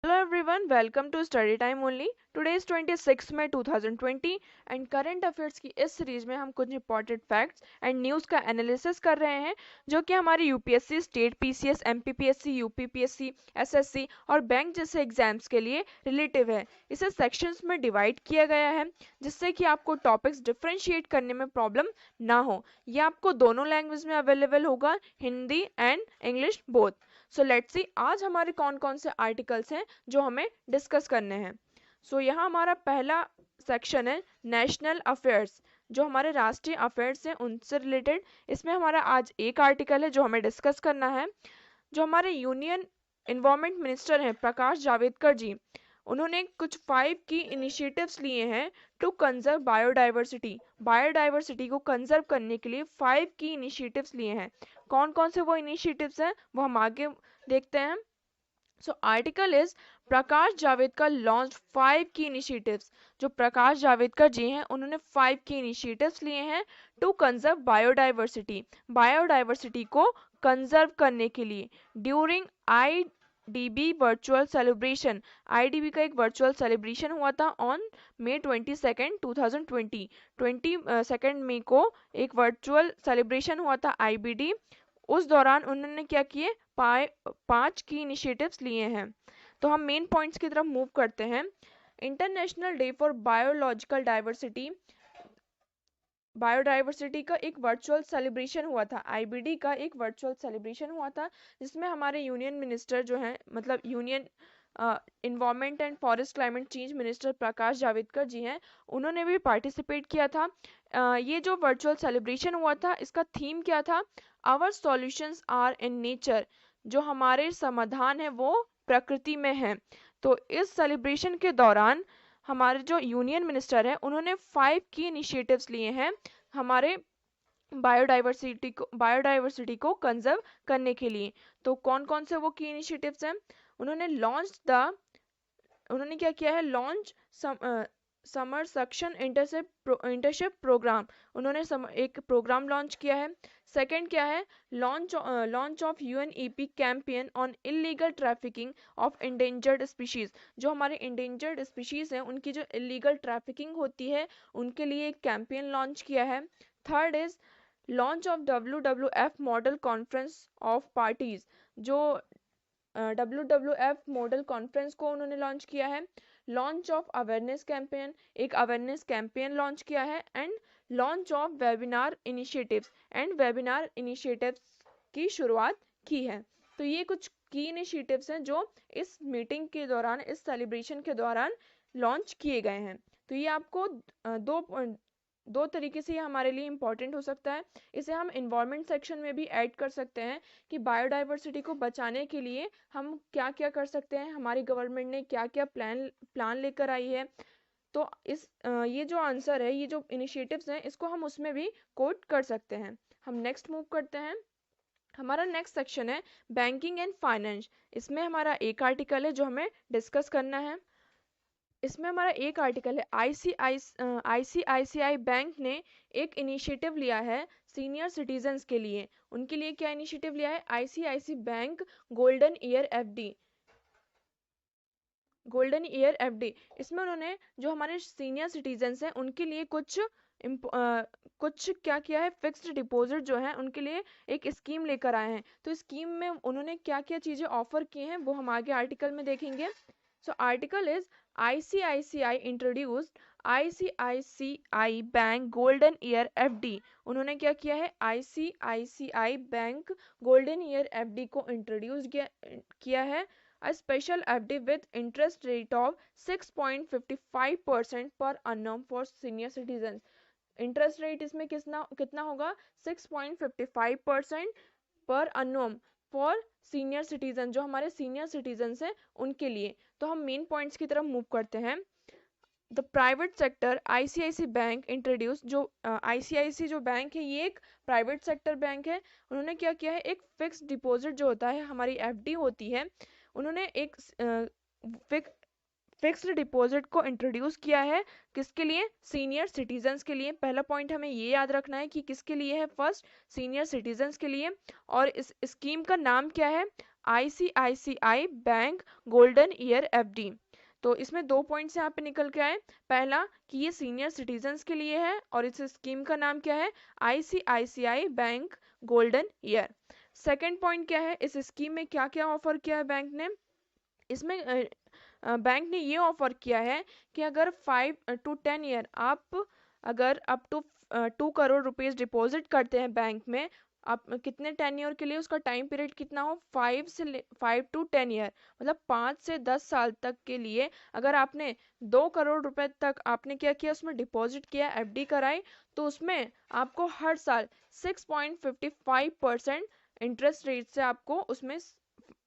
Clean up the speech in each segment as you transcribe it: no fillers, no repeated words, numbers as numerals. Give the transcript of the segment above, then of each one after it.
Hello everyone, welcome to Study Time Only. Today is 26 May 2020 and current affairs की इस series में हम कुछ इंपॉर्टेंट फैक्ट्स एंड न्यूज़ का एनालिसिस कर रहे हैं जो कि हमारे UPSC, state PCS, MPPSC, UPPSC, SSC और बैंक जैसे एग्जाम्स के लिए रिलेटिव है। इसे सेक्शंस में डिवाइड किया गया है जिससे कि आपको टॉपिक्स डिफरेंशिएट करने में प्रॉब्लम ना हो। यह आपको दोनों लैंग्वेज में अवेलेबल होगा, Hindi and English both. So let's see आज हमारे कौन कौन से आर्टिकल्स हैं जो हमें डिस्कस करने हैं। यहाँ हमारा पहला सेक्शन है नेशनल अफेयर्स, जो हमारे राष्ट्रीय अफेयर्स हैं उनसे रिलेटेड। इसमें हमारा आज एक आर्टिकल है जो हमें डिस्कस करना है। जो हमारे यूनियन इन्वायरमेंट मिनिस्टर हैं प्रकाश जावड़ेकर जी, उन्होंने कुछ 5 की इनिशिएटिव्स लिए हैं टू कंजर्व बायोडाइवर्सिटी। बायोडाइवर्सिटी को कंजर्व करने के लिए 5 की इनिशिएटिव्स लिए हैं। कौन कौन से वो इनिशिएटिव्स हैं वो हम आगे देखते हैं। Article is Prakash Javadekar launch 5 की इनिशिएटिव्स। जो प्रकाश जावड़ेकर जी हैं उन्होंने 5 की इनिशिएटिव्स लिए हैं टू कंजर्व बायोडाइवर्सिटी, बायोडाइवर्सिटी को कंजर्व करने के लिए। During IDB virtual celebration, IDB का एक वर्चुअल सेलिब्रेशन हुआ था ऑन May 22, 2020। 22 मई को एक वर्चुअल सेलिब्रेशन हुआ था आईबीडी। उस दौरान उन्होंने क्या किए, 5 की इनिशिएटिव्स लिए हैं। तो हम मेन पॉइंट्स की तरफ मूव करते हैं। International day for biological diversity, biodiversity का एक वर्चुअल सेलिब्रेशन हुआ था, आईबीडी का एक वर्चुअल सेलिब्रेशन हुआ था जिसमें हमारे यूनियन मिनिस्टर जो हैं, मतलब union environment and forest climate change minister Prakash Javadekar ji हैं, उन्होंने भी पार्टिसिपेट किया था। ये जो वर्चुअल सेलिब्रेशन हुआ था इसका थीम क्या था, our solutions are in nature, जो हमारे समाधान है वो प्रकृति में है। तो इस सेलिब्रेशन के दौरान हमारे जो यूनियन मिनिस्टर हैं उन्होंने 5 की इनिशिएटिव्स लिए हैं हमारे बायोडाइवर्सिटी को कंजर्व करने के लिए। तो कौन कौन से वो की इनिशिएटिव्स हैं, उन्होंने क्या किया है, launch summer suction internship program, उन्होंने एक प्रोग्राम लॉन्च किया है। सेकंड क्या है, launch of UNEP campaign on illegal trafficking of endangered species, जो हमारे इंडेंजर्ड स्पीशीज हैं उनकी जो इलीगल ट्रैफिकिंग होती है उनके लिए एक कैंपेन लॉन्च किया है। Third is launch of WWF model conference of parties, जो WWF मॉडल कॉन्फ्रेंस को उन्होंने लॉन्च किया है। लॉन्च ऑफ अवेयरनेस कैंपेन, एक अवेयरनेस कैंपेन लॉन्च किया है। And launch of webinar initiatives की शुरुआत की है। तो ये कुछ की इनिशिएटिव्स हैं जो इस मीटिंग के दौरान, इस सेलिब्रेशन के दौरान लॉन्च किए गए हैं। तो ये आपको दो तरीके से ये हमारे लिए इम्पॉर्टेंट हो सकता है। इसे हम इन्वायरमेंट सेक्शन में भी ऐड कर सकते हैं कि बायोडाइवर्सिटी को बचाने के लिए हम क्या क्या कर सकते हैं, हमारी गवर्नमेंट ने क्या क्या प्लान लेकर आई है। तो ये जो आंसर है, ये जो इनिशिएटिव्स हैं, इसको हम उसमें भी कोट कर सकते हैं। हम नेक्स्ट मूव करते हैं। हमारा नेक्स्ट सेक्शन है बैंकिंग एंड फाइनेंस। इसमें हमारा एक आर्टिकल है जो हमें डिस्कस करना है। इसमें हमारा एक आर्टिकल है आईसीआईसीआई बैंक ने एक इनिशिएटिव लिया है सीनियर सिटीजन्स के लिए। उनके लिए क्या इनिशिएटिव लिया है, ICIC bank golden year FD, golden year FD. इसमें उन्होंने जो हमारे सीनियर सिटीजन्स हैं उनके लिए कुछ क्या किया है, फिक्स्ड डिपॉजिट जो है उनके लिए एक स्कीम लेकर आए हैं। तो स्कीम में उन्होंने क्या क्या चीजें ऑफर की हैं वो हम आगे आर्टिकल में देखेंगे। Article is ICICI introduced ICICI bank golden year FD. उन्होंने क्या किया है, ICICI bank golden year FD को इंट्रोड्यूस किया है। A special FD with interest rate of 6.55% per annum for senior citizens. Interest rate इसमें कितना होगा, 6.55% पर annum फॉर सीनियर सिटीजन, जो हमारे सीनियर सिटीजन्स हैं उनके लिए। तो हम मेन पॉइंट्स की तरफ मूव करते हैं। The private sector ICIC bank introduce, जो आईसीआईसी जो बैंक है ये एक प्राइवेट सेक्टर बैंक है। उन्होंने क्या किया है, एक फिक्स डिपॉजिट जो होता है, हमारी एफडी होती है, उन्होंने एक फिक्स्ड डिपॉजिट को इंट्रोड्यूस किया है। किसके लिए, सीनियर सिटीजन्स के लिए। पहला पॉइंट हमें ये याद रखना है कि किसके लिए है, फर्स्ट सीनियर सिटीजन्स के लिए। और इस स्कीम का नाम क्या है, ICICI bank golden year FD. तो इसमें 2 पॉइंट्स यहाँ पे निकल के आए। पहला कि ये सीनियर सिटीजन्स के लिए है और इस स्कीम का नाम क्या है, ICICI bank golden year. Second point क्या है, इस स्कीम में क्या क्या ऑफर किया है बैंक ने। इसमें बैंक ने ये ऑफर किया है कि अगर 5 to 10 ईयर आप अगर up to 2 crore rupees deposit करते हैं बैंक में, आप कितने 10 ईयर के लिए, उसका टाइम पीरियड कितना हो, 5 to 10 ईयर, मतलब 5 से 10 साल तक के लिए अगर आपने 2 करोड़ रुपए तक आपने क्या किया, उसमें डिपॉजिट किया, एफडी कराई, तो उसमें आपको हर साल 6.55% इंटरेस्ट रेट से आपको उसमें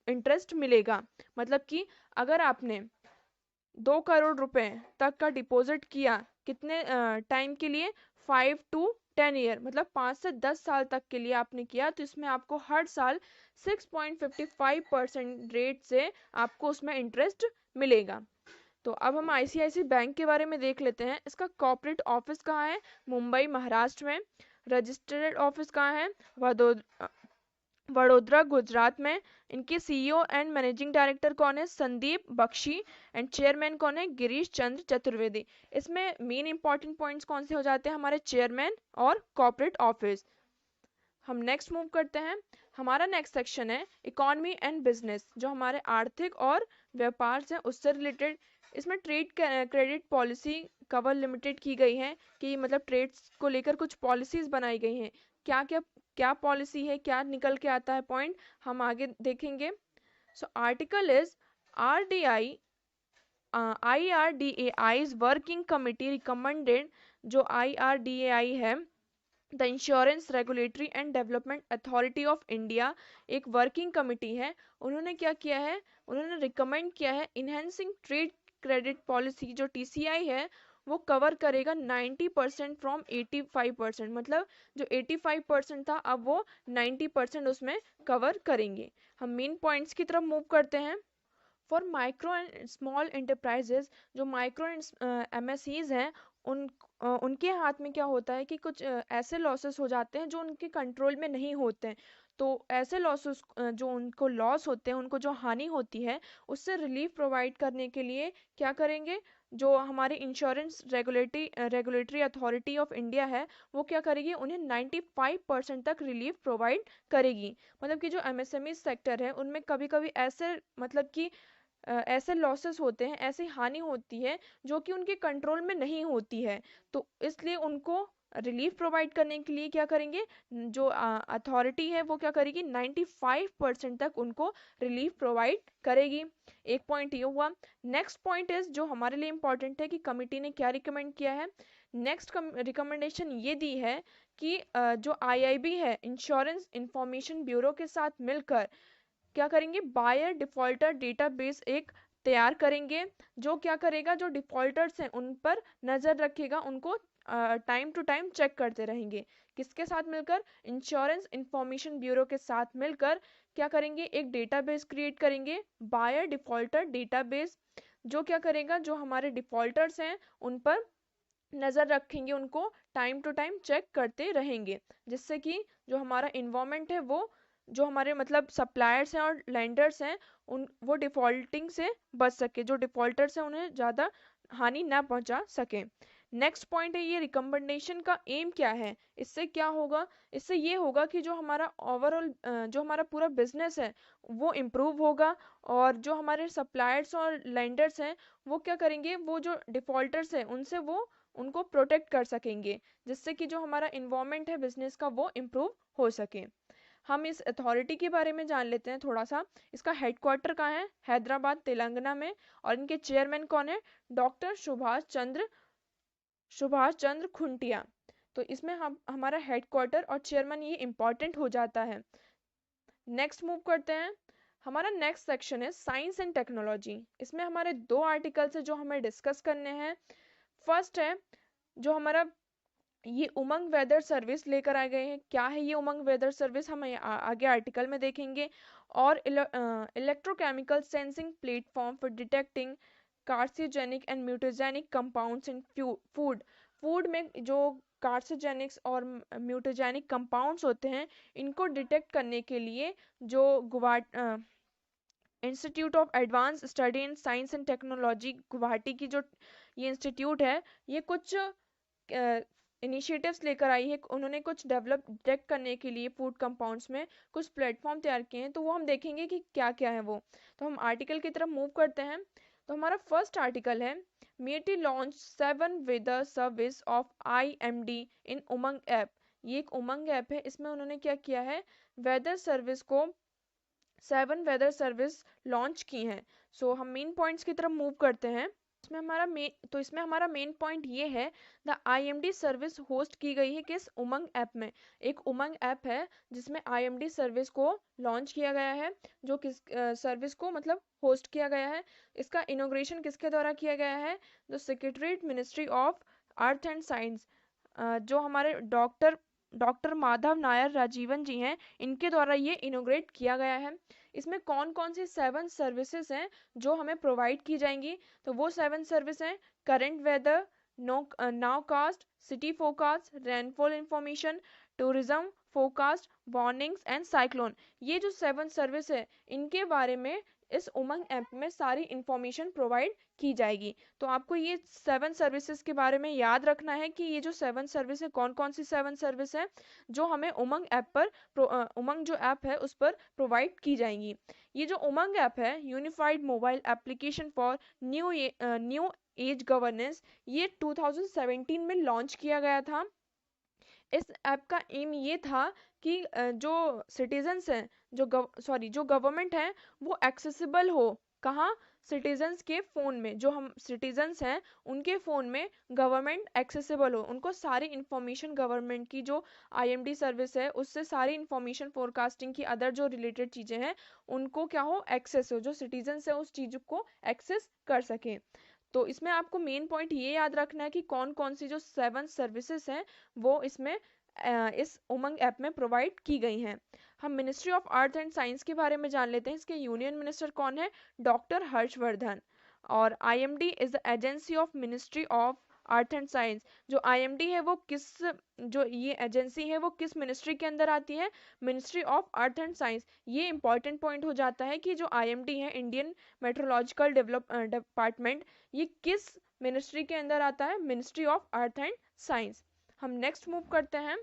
इंटरेस्ट मिलेगा। मतलब कि अगर आपने 2 करोड़ रुपए तक का डिपॉजिट किया, कितने टाइम के लिए, 5 to 10 ईयर, मतलब 5 से 10 साल तक के लिए आपने किया, तो इसमें आपको हर साल 6.55% रेट से आपको उसमें इंटरेस्ट मिलेगा। तो अब हम आईसीआईसी बैंक के बारे में देख लेते हैं। इसका कॉर्पोरेट ऑफिस कहाँ है, मुंबई महाराष्ट्र में। रजिस्टर्ड ऑफिस कहाँ है, वडोदरा गुजरात में। इनके सीईओ एंड मैनेजिंग डायरेक्टर कौन है, संदीप बख्शी। एंड चेयरमैन कौन है, गिरीश चंद्र चतुर्वेदी। इसमें मेन इंपॉर्टेंट पॉइंट्स कौन से हो जाते हैं, हमारे चेयरमैन और कॉर्पोरेट ऑफिस। हम नेक्स्ट मूव करते हैं। हमारा नेक्स्ट सेक्शन है इकोनॉमी एंड बिजनेस, जो हमारे आर्थिक और व्यापार से उससे रिलेटेड। इसमें trade credit policy cover limited की गई है कि मतलब ट्रेड्स को लेकर कुछ पॉलिसीज बनाई गई हैं। क्या क्या क्या पॉलिसी है, क्या निकल के आता है पॉइंट, हम आगे देखेंगे। So article is RDI IRDAI's working committee recommended. जो IRDAI है, the insurance regulatory and development authority of India, एक वर्किंग कमिटी है। उन्होंने क्या किया है, उन्होंने रिकमेंड किया है इनहेंसिंग ट्रेड क्रेडिट पॉलिसी, जो TCI है वो कवर करेगा 90% फ्रॉम 85%, मतलब जो 85% था अब वो 90% उसमें कवर करेंगे। हम मेन पॉइंट्स की तरफ मूव करते हैं। For micro and small enterprises, जो माइक्रो एंड MSEs हैं, उनके हाथ में क्या होता है कि कुछ ऐसे लॉसेस हो जाते हैं जो उनके कंट्रोल में नहीं होते हैं। तो ऐसे लॉसेस जो उनको लॉस होते हैं, उनको जो हानि होती है, उससे रिलीफ प्रोवाइड करने के लिए क्या करेंगे, जो हमारी insurance regulatory authority of India है, वो क्या करेगी, उन्हें 95% तक रिलीफ प्रोवाइड करेगी। मतलब कि जो MSME सेक्टर है उनमें कभी कभी ऐसे मतलब कि ऐसे लॉसेस होते हैं, ऐसी हानि होती है जो कि उनके कंट्रोल में नहीं होती है। तो इसलिए उनको रिलीफ प्रोवाइड करने के लिए क्या करेंगे, जो अथॉरिटी है वो क्या करेगी, 95% तक उनको रिलीफ प्रोवाइड करेगी। एक पॉइंट ये हुआ। नेक्स्ट पॉइंट इज जो हमारे लिए इंपॉर्टेंट है कि कमिटी ने क्या रिकमेंड किया है। नेक्स्ट रिकमेंडेशन ये दी है कि जो IIB है, इंश्योरेंस इंफॉर्मेशन ब्यूरो के साथ मिलकर क्या करेंगे, बायर डिफॉल्टर डेटाबेस एक तैयार करेंगे, जो क्या करेगा, जो डिफॉल्टर्स हैं उन पर नजर रखेगा, उनको टाइम टू टाइम चेक करते रहेंगे। किसके साथ मिलकर, इंश्योरेंस इंफॉर्मेशन ब्यूरो के साथ मिलकर क्या करेंगे, एक डेटाबेस क्रिएट करेंगे, बायर डिफॉल्टर डेटाबेस, जो क्या करेगा, जो हमारे डिफॉल्टर्स हैं उन पर नज़र रखेंगे, उनको टाइम टू टाइम चेक करते रहेंगे, जिससे कि जो हमारा इन्वायरमेंट है वो, जो हमारे मतलब सप्लायर्स हैं और लेंडर्स हैं, उन वो डिफॉल्टिंग से बच सके, जो डिफॉल्टर्स हैं उन्हें ज़्यादा हानि ना पहुंचा सके। नेक्स्ट पॉइंट है, ये रिकमेंडेशन का एम क्या है, इससे क्या होगा, इससे ये होगा कि जो हमारा ओवरऑल जो हमारा पूरा बिजनेस है वो इम्प्रूव होगा, और जो हमारे सप्लायर्स और लेंडर्स हैं वो क्या करेंगे, वो जो डिफॉल्टर्स हैं उनसे वो उनको प्रोटेक्ट कर सकेंगे, जिससे कि जो हमारा इन्वायरमेंट है बिजनेस का वो इम्प्रूव हो सके। हम इस अथॉरिटी के बारे में जान लेते हैं थोड़ा सा। इसका हेडक्वार्टर कहाँ है, हैदराबाद तेलंगाना में। और इनके चेयरमैन कौन है, डॉक्टर सुभाष चंद्र खुंटिया। तो इसमें हम हमारा हेडक्वार्टर और चेयरमैन ये इंपॉर्टेंट हो जाता है। नेक्स्ट मूव करते हैं। हमारा नेक्स्ट सेक्शन है साइंस एंड टेक्नोलॉजी। इसमें हमारे 2 आर्टिकल्स है जो हमें डिस्कस करने हैं। फर्स्ट है जो हमारा ये उमंग वेदर सर्विस लेकर आ गए हैं। क्या है ये उमंग वेदर सर्विस, हम आगे आर्टिकल में देखेंगे। और electrochemical sensing platform for detecting carcinogenic and mutagenic compounds in food. Food में जो कार्सिनोजेनिक्स और म्यूटोजेनिक कंपाउंड्स होते हैं, इनको डिटेक्ट करने के लिए जो institute of advance study in science and technology Guwahati की जो ये इंस्टीट्यूट है, ये कुछ इनिशिएटिव्स लेकर आई है। उन्होंने कुछ डेवलप डिटेक्ट करने के लिए फूड कंपाउंड्स में कुछ प्लेटफॉर्म तैयार किए हैं, तो वो हम देखेंगे कि क्या क्या है वो। तो हम आर्टिकल की तरफ मूव करते हैं। तो हमारा फर्स्ट आर्टिकल है, मेटी launch 7 weather service of IMD in Umang app. ये एक उमंग ऐप है, इसमें उन्होंने क्या किया है, वेदर सर्विस को 7 वेदर सर्विस लॉन्च की हैं। सो हम मेन पॉइंट्स की तरफ मूव करते हैं। इसमें हमारा मेन पॉइंट ये है, द IMD सर्विस होस्ट की गई है किस उमंग ऐप में। एक उमंग ऐप है जिसमें IMD सर्विस को लॉन्च किया गया है, जो किस सर्विस को मतलब होस्ट किया गया है। इसका इनोग्रेशन किसके द्वारा किया गया है, the secretariat ministry of earth and science, जो हमारे डॉक्टर डॉक्टर माधव नायर राजीवन जी हैं, इनके द्वारा ये इनोग्रेट किया गया है। इसमें कौन कौन सी 7 सर्विसेज हैं जो हमें प्रोवाइड की जाएंगी, तो वो 7 सर्विस हैं, current weather, nowcast, city forecast, rainfall information, tourism forecast, warnings and cyclone. ये जो 7 सर्विस है, इनके बारे में इस उमंग ऐप में सारी इंफॉर्मेशन प्रोवाइड की जाएगी। तो आपको ये 7 सर्विसेज के बारे में याद रखना है कि ये जो 7 सर्विस है, कौन कौन सी 7 सर्विस है जो हमें उमंग ऐप पर उमंग जो ऐप है उस पर प्रोवाइड की जाएंगी। ये जो उमंग ऐप है, unified mobile application for new age governance, ये 2017 में लॉन्च किया गया था। इस ऐप का एम ये था कि जो सिटीजन्स हैं, जो गवर्नमेंट है, वो एक्सेसिबल हो। कहाँ, सिटीजन्स के फ़ोन में, जो हम सिटीजन्स हैं उनके फ़ोन में गवर्नमेंट एक्सेसिबल हो, उनको सारी इन्फॉर्मेशन गवर्नमेंट की जो IMD सर्विस है उससे सारी इन्फॉर्मेशन फोरकास्टिंग की अदर जो रिलेटेड चीज़ें हैं उनको क्या हो, एक्सेस हो, जो सिटीजन्स है उस चीज़ को एक्सेस कर सकें। तो इसमें आपको मेन पॉइंट ये याद रखना है कि कौन कौन सी जो 7 सर्विसेज हैं वो इसमें इस उमंग ऐप में प्रोवाइड की गई हैं। हम ministry of earth and science के बारे में जान लेते हैं। इसके यूनियन मिनिस्टर कौन है, डॉक्टर हर्षवर्धन। और IMD is the agency of ministry of earth and science. जो IMD है वो किस, जो ये एजेंसी है वो किस मिनिस्ट्री के अंदर आती है, ministry of earth and science. ये इंपॉर्टेंट पॉइंट हो जाता है कि जो IMD है, इंडियन मेट्रोलॉजिकल डिपार्टमेंट, ये किस मिनिस्ट्री के अंदर आता है, ministry of earth and science. हम नेक्स्ट मूव करते हैं।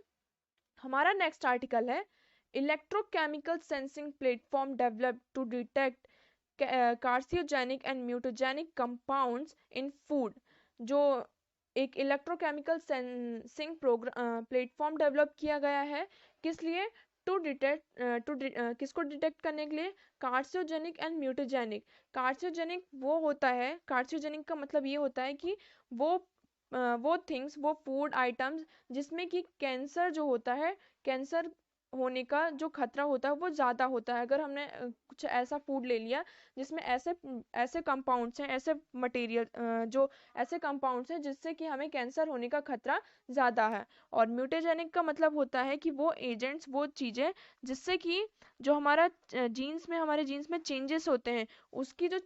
हमारा नेक्स्ट आर्टिकल है, electrochemical sensing platform developed to detect carcinogenic and mutagenic compounds in food. जो एक इलेक्ट्रोकेमिकल सेंसिंग प्लेटफॉर्म डेवलप किया गया है, किस लिए, टू डिटेक्ट किसको डिटेक्ट करने के लिए, कार्सियोजेनिक एंड म्यूटोजेनिक। कार्सियोजेनिक वो होता है, कार्सियोजेनिक का मतलब ये होता है कि वो वो थिंग्स, वो फूड आइटम्स जिसमें कि कैंसर जो होता है, कैंसर होने का जो खतरा होता है वो ज़्यादा होता है। अगर हमने कुछ ऐसा फूड ले लिया जिसमें ऐसे ऐसे कंपाउंड्स हैं, ऐसे मटेरियल जो ऐसे कंपाउंड्स हैं जिससे कि हमें कैंसर होने का खतरा ज़्यादा है। और म्यूटेजेनिक का मतलब होता है कि वो एजेंट्स, वो चीज़ें जिससे कि जो हमारा जीन्स में, हमारे जीन्स में चेंजेस होते हैं, उसकी जो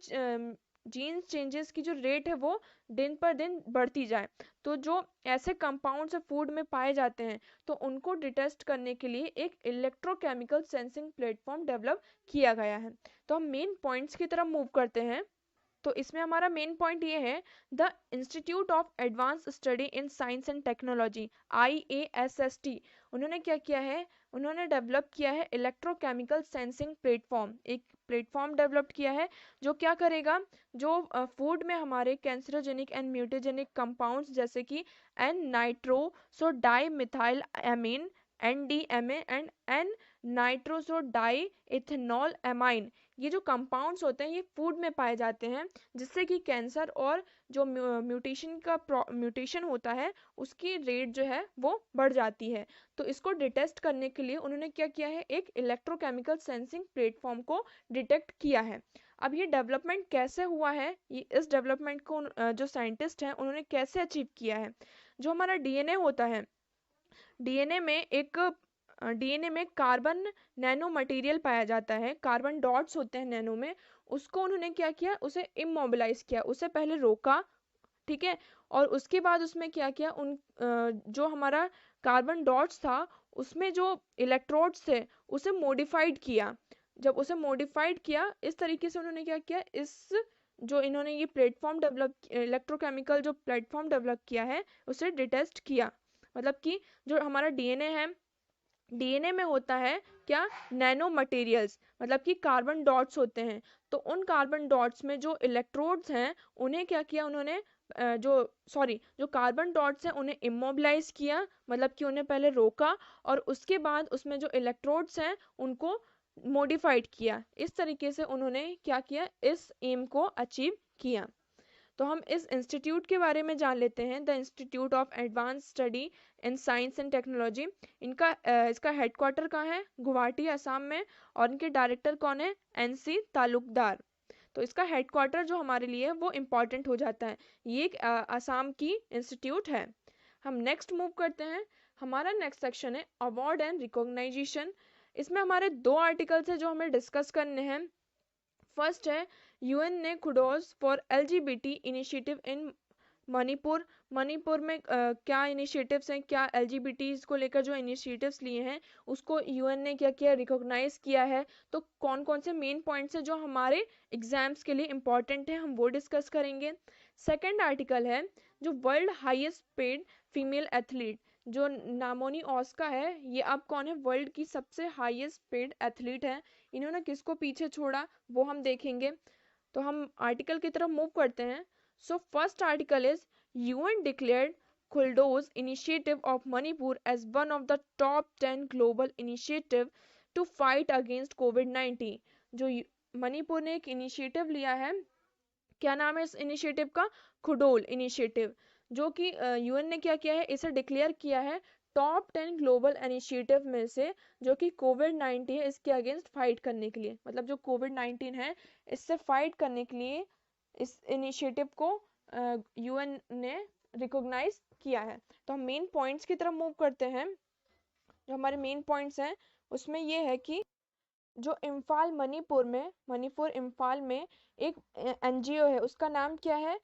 जीन्स चेंजेस की जो रेट है वो दिन पर दिन बढ़ती जाए। तो जो ऐसे कंपाउंड्स फूड में पाए जाते हैं, तो उनको डिटेक्ट करने के लिए एक इलेक्ट्रोकेमिकल सेंसिंग प्लेटफॉर्म डेवलप किया गया है। तो हम मेन पॉइंट्स की तरफ मूव करते हैं। तो इसमें हमारा मेन पॉइंट ये है, the institute of advance study in science and technology IASST, उन्होंने क्या किया है, उन्होंने डेवलप किया है इलेक्ट्रोकेमिकल सेंसिंग प्लेटफॉर्म। एक प्लेटफॉर्म डेवलप किया है जो क्या करेगा, जो फूड में हमारे कैंसरोजेनिक एंड म्यूटेजेनिक कंपाउंड्स जैसे कि N nitrosodi methyl amine NDMA and N nitrosodi ethanol amine, ये जो कंपाउंड्स होते हैं ये फूड में पाए जाते हैं, जिससे कि कैंसर और जो म्यूटेशन होता है उसकी रेट जो है वो बढ़ जाती है। तो इसको डिटेक्ट करने के लिए उन्होंने क्या किया है, एक इलेक्ट्रोकेमिकल सेंसिंग प्लेटफॉर्म को डिटेक्ट किया है। अब ये डेवलपमेंट कैसे हुआ है, ये इस डेवलपमेंट को जो साइंटिस्ट हैं उन्होंने कैसे अचीव किया है। जो हमारा DNA होता है, डीएनए में एक डीएनए में कार्बन नैनो मटेरियल पाया जाता है, कार्बन डॉट्स होते हैं नैनो में, उसको उन्होंने क्या किया, उसे इमोबिलाइज किया, उसे पहले रोका, ठीक है, और उसके बाद उसमें क्या किया, जो हमारा कार्बन डॉट्स था उसमें जो इलेक्ट्रोड्स थे उसे मॉडिफाइड किया, जब उसे मॉडिफाइड किया इस तरीके से उन्होंने क्या किया, इस जो इन्होंने ये प्लेटफॉर्म डेवलप, इलेक्ट्रोकेमिकल जो प्लेटफॉर्म डेवलप किया है उसे डिटेस्ट किया। मतलब कि जो हमारा डीएनए है, डीएनए में होता है क्या, नैनो मटेरियल्स, मतलब कि कार्बन डॉट्स होते हैं। तो उन कार्बन डॉट्स में जो इलेक्ट्रोड्स हैं उन्हें क्या किया उन्होंने, जो कार्बन डॉट्स हैं उन्हें इमोबिलाइज किया, मतलब कि उन्हें पहले रोका और उसके बाद उसमें जो इलेक्ट्रोड्स हैं उनको मॉडिफाइड किया। इस तरीके से उन्होंने क्या किया, इस एम को अचीव किया। तो हम इस इंस्टीट्यूट के बारे में जान लेते हैं, the institute of advance study in science and technology. इसका हेडक्वार्टर कहाँ है, गुवाहाटी असम में, और इनके डायरेक्टर कौन है, एनसी तालुकदार। तो इसका हेडक्वार्टर जो हमारे लिए वो इम्पॉर्टेंट हो जाता है। ये एक असम की इंस्टीट्यूट है। हम नेक्स्ट मूव करते हैं। हमारा नेक्स्ट सेक्शन है अवार्ड एंड रिकॉग्नाइजेशन। इसमें हमारे 2 आर्टिकल्स हैं जो हमें डिस्कस करने हैं। फर्स्ट है यूएन ने kudos for LGBT initiative in Manipur. Manipur में क्या इनिशिएटिव्स हैं, क्या एलजीबीटीज को लेकर जो इनिशिएटिव्स लिए हैं उसको यूएन ने क्या किया, रिकॉग्नाइज किया है। तो कौन कौन से मेन पॉइंट्स हैं जो हमारे एग्जाम्स के लिए इंपॉर्टेंट हैं, हम वो डिस्कस करेंगे। सेकंड आर्टिकल है जो world highest paid female athlete, जो नामोनी ऑस्का है, ये अब कौन है, वर्ल्ड की सबसे हाईएस्ट पेड एथलीट है। इन्होंने किसको पीछे छोड़ा वो हम देखेंगे। तो हम आर्टिकल की तरफ मूव करते हैं। So first article is UN declared Khudol initiative of Manipur as one of the top 10 global initiative to fight against कोविड-19। जो मणिपुर ने एक इनिशिएटिव लिया है, क्या नाम है इस इनिशिएटिव का, खुडोल इनिशिएटिव, जो कि यूएन ने क्या किया है, इसे डिक्लेयर किया है टॉप 10 ग्लोबल इनिशिएटिव में से, जो कि कोविड-19 है इसके अगेंस्ट फाइट करने के लिए, मतलब जो कोविड-19 है इससे फाइट करने के लिए इस इनिशिएटिव को यूएन ने रिकॉग्नाइज किया है। तो हम मेन पॉइंट्स की तरफ मूव करते हैं। जो हमारे मेन पॉइंट्स हैं उसमें ये है कि जो इम्फाल मणिपुर इम्फाल में एक एनजीओ है, उसका नाम क्या है,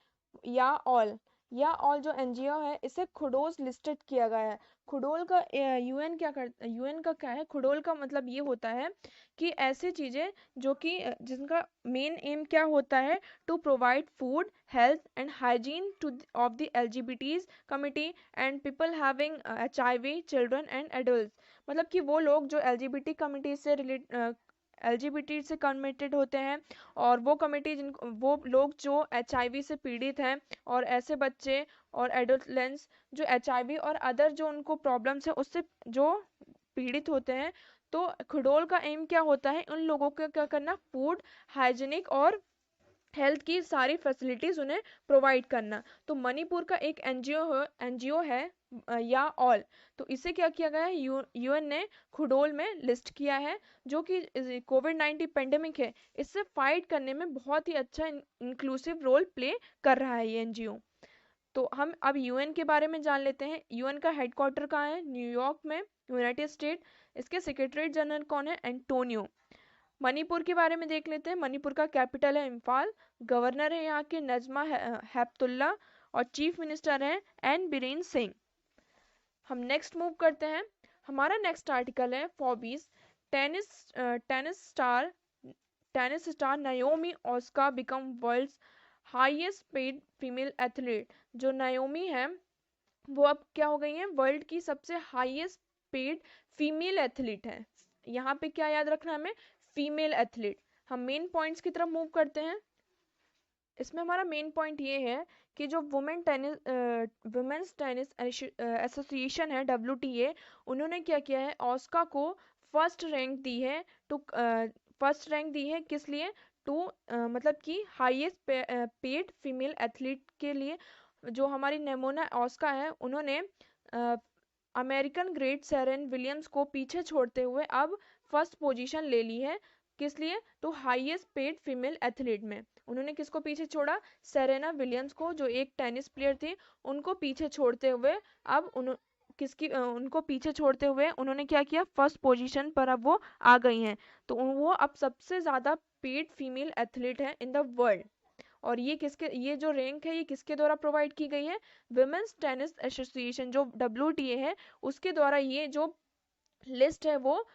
या ऑल जो एनजीओ है इसे खुडोज लिस्टेड किया गया है। खुडोल का यूएन का क्या है, खुडोल का मतलब ये होता है कि ऐसी चीजें जो कि जिनका मेन एम क्या होता है, to provide food health and hygiene to of the LGBTs committee and people having HIV children and adult. मतलब कि वो लोग जो एलजीबीटी कमिटी से एलजीबीटी से कमिटेड होते हैं, और वो कमिटी वो लोग जो एचआईवी से पीड़ित हैं, और ऐसे बच्चे और एडोलेंस जो एचआईवी और अदर जो उनको प्रॉब्लम्स है उससे जो पीड़ित होते हैं। तो खुडोल का एम क्या होता है, उन लोगों को क्या करना, फूड हाइजीनिक और हेल्थ की सारी फैसिलिटीज उन्हें प्रोवाइड करना। तो मणिपुर का एक एनजीओ है या ऑल, तो इसे क्या किया गया है, यूएन ने खुडोल में लिस्ट किया है, जो कि कोविड-19 पेंडेमिक है इससे फाइट करने में बहुत ही अच्छा इंक्लूसिव रोल प्ले कर रहा है ये एनजीओ। तो हम अब यूएन के बारे में जान लेते हैं। यूएन का हेडक्वार्टर कहाँ है, न्यूयॉर्क में, यूनाइटेड स्टेट। इसके सेक्रेटरी जनरल कौन है, एंटोनियो। मणिपुर के बारे में देख लेते हैं। मणिपुर का कैपिटल है इम्फाल, गवर्नर है यहाँ के नजमा हेपतुल्ला, और चीफ मिनिस्टर हैं एन बीरेन सिंह। हम नेक्स्ट मूव करते हैं। हमारा नेक्स्ट आर्टिकल है Forbes. Tennis tennis star tennis star Naomi Osaka become world's highest paid female athlete. जो नाओमी है वो अब क्या हो गई है, वर्ल्ड की सबसे हाईएस्ट पेड फीमेल एथलीट है। यहाँ पे क्या याद रखना हमें, फीमेल एथलीट। हम मेन पॉइंट्स की तरफ मूव करते हैं। इसमें हमारा मेन पॉइंट ये है कि जो वुमेन्स टेनिस एसोसिएशन है WTA, उन्होंने क्या किया है, ऑस्का को फर्स्ट रैंक दी है, फर्स्ट रैंक दी है किस लिए, टू मतलब कि हाईएस्ट पेड फीमेल एथलीट के लिए। जो हमारी नेमोना ऑस्का है उन्होंने अमेरिकन ग्रेट सेरेन विलियम्स को पीछे छोड़ते हुए अब फर्स्ट पोजीशन ले ली है, किस लिए, to highest paid female athlete में। उन्होंने किसको पीछे छोड़ा, सेरेना विलियम्स को, जो एक टेनिस प्लेयर थी, उनको पीछे छोड़ते हुए अब उनको पीछे छोड़ते हुए उन्होंने क्या किया, फर्स्ट पोजीशन पर अब वो आ गई हैं। तो वो अब सबसे ज़्यादा पेड फीमेल एथलीट है इन द वर्ल्ड। और ये जो रैंक है ये किसके द्वारा प्रोवाइड की गई है, विमेंस टेनिस एसोसिएशन जो WTA है उसके द्वारा ये जो लिस्ट है वो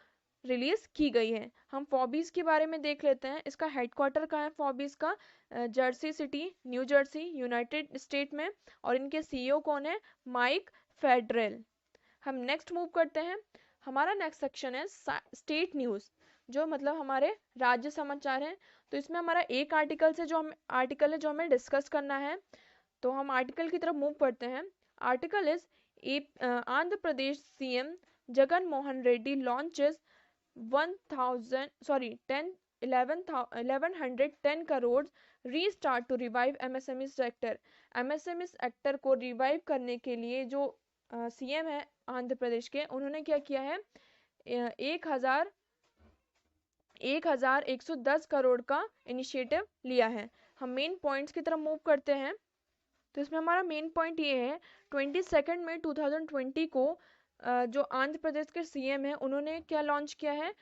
रिलीज की गई है। हम फॉबीज के बारे में देख लेते हैं। इसका हेडक्वार्टर कहाँ है फॉबीज का? Jersey City, New Jersey, United State में। और इनके सीईओ कौन है? Mike Federle. हम नेक्स्ट मूव करते हैं। हमारा नेक्स्ट सेक्शन है स्टेट न्यूज़, जो मतलब हमारे राज्य समाचार हैं। तो इसमें हमारा एक आर्टिकल है जो हमें डिस्कस करना है। तो हम आर्टिकल की तरफ मूव करते हैं। Article is Andhra Pradesh CM Jagan Mohan Reddy launches 1110 crore restart to revive MSME sector. MSME sector को रिवाइव करने के लिए जो सीएम है आंध्र प्रदेश के, उन्होंने क्या किया है? 1110 करोड़ का इनिशिएटिव लिया है। हम मेन पॉइंट्स की तरफ मूव करते हैं। तो इसमें हमारा मेन पॉइंट ये है, 22 मई 2020 को जो आंध्र प्रदेश के सीएम है, उन्होंने क्या लॉन्च किया है?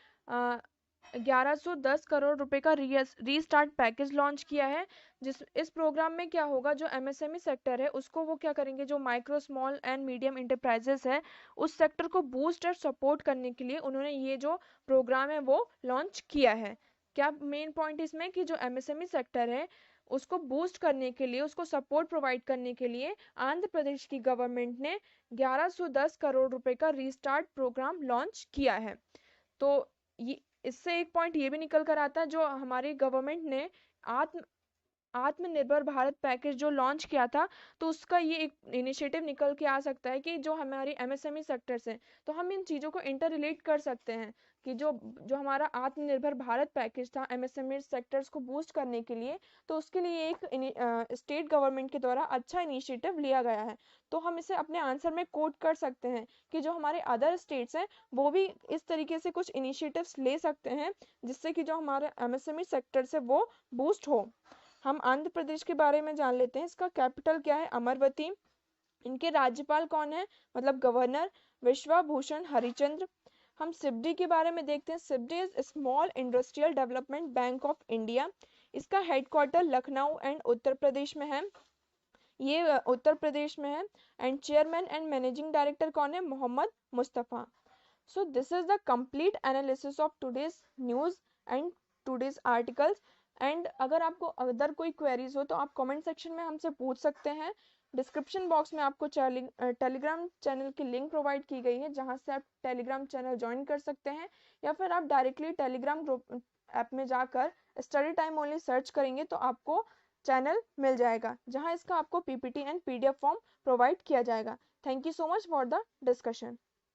1110 करोड़ रुपए का रीस्टार्ट पैकेज लॉन्च किया है। इस प्रोग्राम में क्या होगा, जो एमएसएमई सेक्टर है उसको वो क्या करेंगे, जो micro small and medium enterprises है उस सेक्टर को बूस्ट और सपोर्ट करने के लिए उन्होंने ये जो प्रोग्राम है वो लॉन्च किया है। क्या मेन पॉइंट इसमें कि जो एमएसएमई सेक्टर है उसको बूस्ट करने के लिए, उसको सपोर्ट प्रोवाइड करने के लिए आंध्र प्रदेश की गवर्नमेंट ने 1110 करोड़ रुपए का रीस्टार्ट प्रोग्राम लॉन्च किया है। तो ये इससे एक पॉइंट ये भी निकल कर आता है, जो हमारी गवर्नमेंट ने आत्मनिर्भर भारत पैकेज जो लॉन्च किया था, तो उसका ये एक इनिशिएटिव निकल के आ सकता है कि जो हमारी एमएसएमई सेक्टर्स हैं, तो हम इन चीज़ों को इंटर रिलेट कर सकते हैं कि जो जो हमारा आत्मनिर्भर भारत पैकेज था एमएसएमई सेक्टर्स को बूस्ट करने के लिए, तो उसके लिए एक स्टेट गवर्नमेंट के द्वारा अच्छा इनिशिएटिव लिया गया है। तो हम इसे अपने आंसर में कोट कर सकते हैं कि जो हमारे अदर स्टेट्स हैं वो भी इस तरीके से कुछ इनिशिएटिव्स ले सकते हैं जिससे कि जो हमारे एमएसएमई सेक्टर से वो बूस्ट हो। हम आंध्र प्रदेश के बारे में जान लेते हैं। इसका कैपिटल क्या है? अमरवती। इनके राज्यपाल कौन है, मतलब गवर्नर? विश्वभूषण हरिचंद्र। हम सिडबी के बारे में देखते हैं। SIDBI is small industrial development bank of India. इसका हेडक्वार्टर लखनऊ एंड उत्तर प्रदेश में है। ये उत्तर प्रदेश में है। And chairman and managing director कौन है? Mohammad Mustafa. So this is the complete analysis of today's news and today's articles. And अगर आपको अदर कोई क्वेरीज हो तो आप कमेंट सेक्शन में हमसे पूछ सकते हैं। डिस्क्रिप्शन बॉक्स में आपको टेलीग्राम चैनल की लिंक प्रोवाइड की गई है, जहां से आप टेलीग्राम चैनल ज्वाइन कर सकते हैं, या फिर आप डायरेक्टली टेलीग्राम ग्रुप ऐप में जाकर स्टडी टाइम ओनली सर्च करेंगे तो आपको चैनल मिल जाएगा, जहां इसका आपको PPT and PDF form provide किया जाएगा। Thank you so much for the discussion.